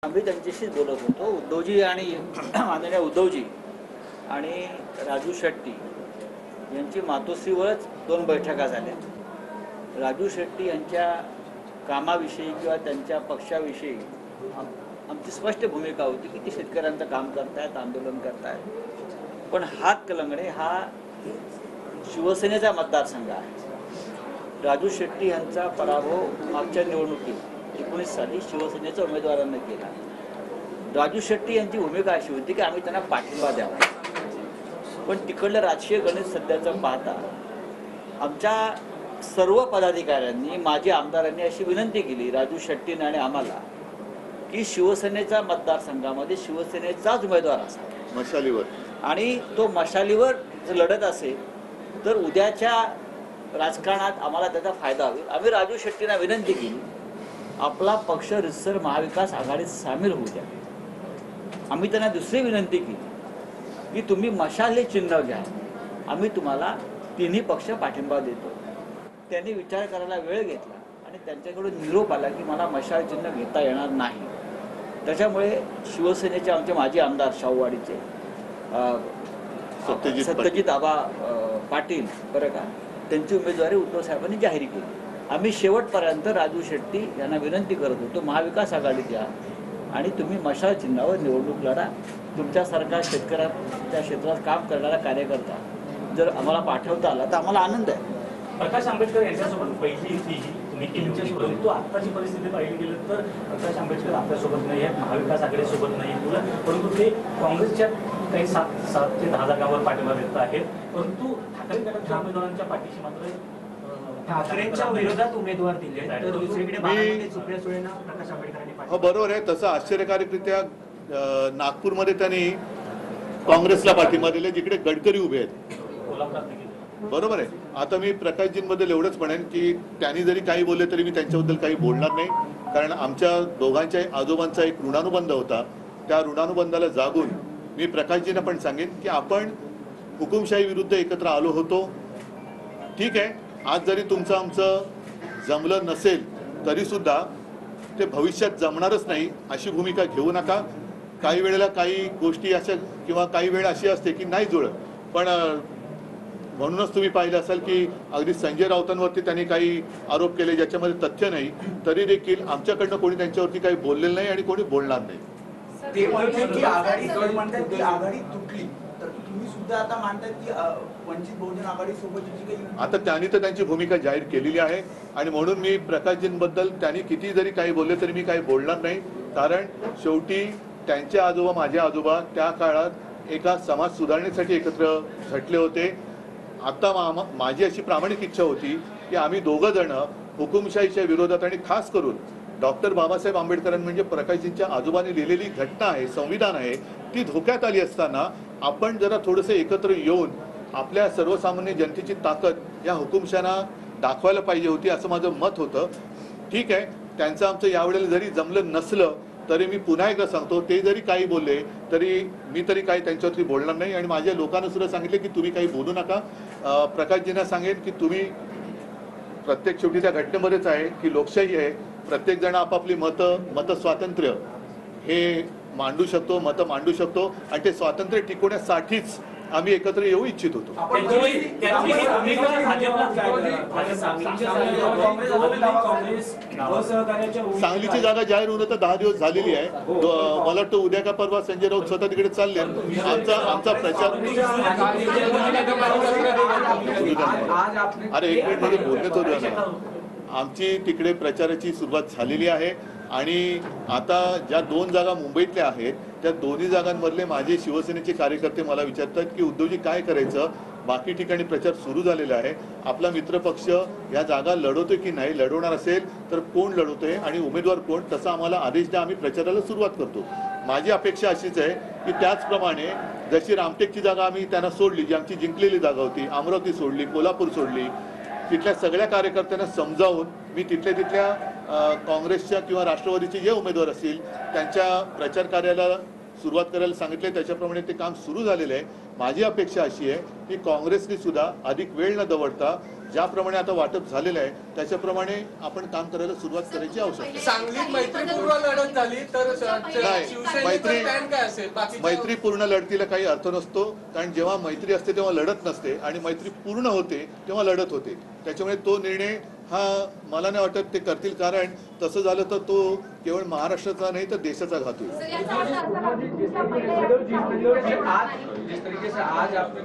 आम्ही त्यांच्याशीच बोलत होतो. उद्धवजी आणि माननीय उद्धवजी आणि राजू शेट्टी यांची मातोश्रीवरच 2 बैठका झाल्या. राजू शेट्टी यांच्या कामाविषयी किंवा त्यांच्या पक्षाविषयी आमची स्पष्ट भूमिका होती की ते शेतकऱ्यांचं काम करतायत, आंदोलन करतायत. पण हातकलंगणे हा शिवसेनेचा मतदारसंघ आहे. राजू शेट्टी यांचा पराभव मागच्या निवडणुकीत 19 साली शिवसेनेच्या उमेदवारांना केला. राजू शेट्टी यांची भूमिका अशी होती की आम्ही त्यांना पाठिंबा द्यावा. पण तिकडलं राजकीय गणित सध्याचं पाहता आमच्या सर्व पदाधिकाऱ्यांनी, माजी आमदारांनी अशी विनंती केली राजू शेट्टीने आणि आम्हाला की शिवसेनेच्या मतदारसंघामध्ये शिवसेनेचाच उमेदवार असावा मशालीवर, आणि तो मशालीवर जर लढत असेल तर उद्याच्या राजकारणात आम्हाला त्याचा फायदा होईल. आम्ही राजू शेट्टींना विनंती केली आपला पक्ष रितसर महाविकास आघाडीत सामील होऊ द्या. आम्ही त्यांना दुसरी विनंती केली की तुम्ही मशाल हे चिन्ह घ्या, आम्ही तुम्हाला तिन्ही पक्ष पाठिंबा देतो. त्यांनी विचार करायला वेळ घेतला आणि त्यांच्याकडून निरोप आला की मला मशाल चिन्ह घेता येणार नाही. त्याच्यामुळे शिवसेनेचे आमचे माजी आमदार शाहूवाडीचे सत्यजित आबा पाटील बरं का, त्यांची उमेदवारी उद्धव साहेबांनी जाहीर केली. आम्ही शेवटपर्यंत राजू शेट्टी यांना विनंती करत होतो महाविकास आघाडीत या आणि तुम्ही मशाल चिन्हावर निवडणूक लढा. तुमच्यासारखा शेतकऱ्याच्या क्षेत्रात काम करणारा कार्यकर्ता जर आम्हाला पाठवता आला तर आम्हाला आनंद आहे. प्रकाश आंबेडकर यांच्यासोबत पहिली तुम्ही केली, परंतु आत्ताची परिस्थिती पाहिली गेलं तर प्रकाश आंबेडकर आपल्यासोबत नाही आहेत, महाविकास आघाडीसोबत नाही, परंतु ते काँग्रेसच्या काही 7 ते 10 जागांवर पाठिंबा देत आहेत. परंतु ठाकरे गटाच्या उमेदवारांच्या पाठीशी मात्र ठाकरेंच्या विरोधात उमेदवार दिले तर दुसरीकडे सुप्रिया सुळेंना प्रकाश आंबेडकरांनी हो बरोबर आहे. तसं आश्चर्यकारकरित्या नागपूरमध्ये त्यांनी काँग्रेसला पाठिंबा दिले जिकडे गडकरी उभे आहेत. बरोबर आहे. आता मी प्रकाशजींबद्दल एवढंच म्हणेन की त्यांनी जरी काही बोलले तरी मी त्यांच्याबद्दल काही बोलणार नाही, कारण आमच्या दोघांच्या आजोबांचा एक ऋणानुबंध होता. त्या ऋणानुबंधाला जागून मी प्रकाशजींना पण सांगेन की आपण हुकुमशाही विरुद्ध एकत्र आलो होतो. ठीक आहे, आज जरी तुमचं आमचं जमलं नसेल तरी सुद्धा ते भविष्यात जमणारच नाही अशी भूमिका घेऊ नका. काही वेळेला काही गोष्टी अशा किंवा काही वेळ अशी असते की नाही जुळत, पण म्हणूनच तुम्ही पाहिलं असाल की अगदी संजय राऊतांवरती त्यांनी काही आरोप केले ज्याच्यामध्ये तथ्य नाही, तरी देखील आमच्याकडनं कोणी त्यांच्यावरती काही बोललेलं नाही आणि कोणी बोलणार नाही. ते म्हणतात की आघाडी म्हणतात की आघाडी तुटली, तर तुम्ही सुद्धा आता मानतात की वंचित बहुजन आघाडी सोबतची काही आता त्यांनी तर त्यांची भूमिका जाहीर केलेली आहे आणि म्हणून मी प्रकाशजींबद्दल त्यांनी किती जरी काही बोलले तरी मी काही बोलणार नाही. कारण शेवटी त्यांचे आजोबा, माझे आजोबा त्या काळात एका समाज सुधारणेसाठी एकत्र झटले होते. आता माझी अशी प्रामाणिक इच्छा होती की आम्ही दोघं जण हुकुमशाहीच्या विरोधात आणि खास करून डॉक्टर बाबासाहेब आंबेडकरांनी म्हणजे प्रकाशजींच्या आजोबांनी लिहिलेली घटना आहे, संविधान आहे, ती धोक्यात आली असताना आपण जरा थोडंसं एकत्र येऊन आपल्या सर्वसामान्य जनतेची ताकद या हुकुमशाहांना दाखवायला पाहिजे होती असं माझं मत होतं. ठीक आहे, त्यांचं आमचं यावेळेला जरी जमलं नसलं तरी मी पुन्हा एकदा सांगतो, ते जरी काही बोलले तरी मी तरी काही त्यांच्यावरती बोलणार नाही आणि माझ्या लोकांना सुद्धा सांगितले की तुम्ही काही बोलू नका. प्रकाशजींना सांगेन की तुम्ही प्रत्येक शेवटी त्या घटनेमध्येच आहे की लोकशाही आहे, प्रत्येक जण आपापली मत स्वातंत्र्य हे मांडू शकतो, मतं मांडू शकतो आणि ते स्वातंत्र्य टिकवण्यासाठीच आम्ही एकत्र येऊ इच्छित होतो. सांगलीची जागा जाहीर होऊन तर 10 दिवस झालेली आहे. मला वाटतं उद्या का परवा संजय राऊत स्वतः तिकडे चालले. आमचा प्रचार अरे एक मिनिट मध्ये बोलण्यात होतो ना. आमची तिकडे प्रचाराची सुरुवात झालेली आहे आणि आता ज्या 2 जागा मुंबईतल्या आहेत त्या दोन्ही जागांमधले माझे शिवसेनेचे कार्यकर्ते मला विचारतात की उद्धवजी काय करायचं. बाकी ठिकाणी प्रचार सुरू झालेला आहे. आपला मित्रपक्ष या जागा लढवतोय की नाही, लढवणार असेल तर कोण लढवतोय आणि उमेदवार कोण, तसा आम्हाला आदेश द्या, आम्ही प्रचाराला सुरुवात करतो. माझी अपेक्षा अशीच आहे की त्याचप्रमाणे जशी रामटेकची जागा आम्ही त्यांना सोडली, जी आमची जिंकलेली जागा होती, अमरावती सोडली, कोल्हापूर सोडली, तिथल्या सगळ्या कार्यकर्त्यांना समजावून मी तिथल्या काँग्रेसच्या किंवा राष्ट्रवादीचे जे उमेदवार असतील त्यांच्या प्रचार कार्याला सुरुवात करायला सांगितले. त्याच्याप्रमाणे ते काम सुरू झालेलं आहे. माझी अपेक्षा अशी आहे की काँग्रेसने सुद्धा अधिक वेळ न दवडता ज्याप्रमाणे आता वाटप झालेलं आहे त्याच्याप्रमाणे आपण काम करायला सुरुवात करायची आवश्यकता आहे. सांगलीत मैत्रीपूर्व लढत झाली तर नाही, शिवसेनेचा स्टँड काय असेल बाकी मैत्रीपूर्ण लढतीला काही अर्थ नसतो, कारण जेव्हा मैत्री असते तेव्हा लढत नसते आणि मैत्री पूर्ण होते तेव्हा लढत होते. त्याच्यामुळे तो निर्णय हा मला नाही वाटत ते करतील, कारण तसं झालं तर तो केवळ महाराष्ट्राचा नाही तर देशाचा घात होईल. सर, याचा अर्थ असा जिस तरीके से आज आपने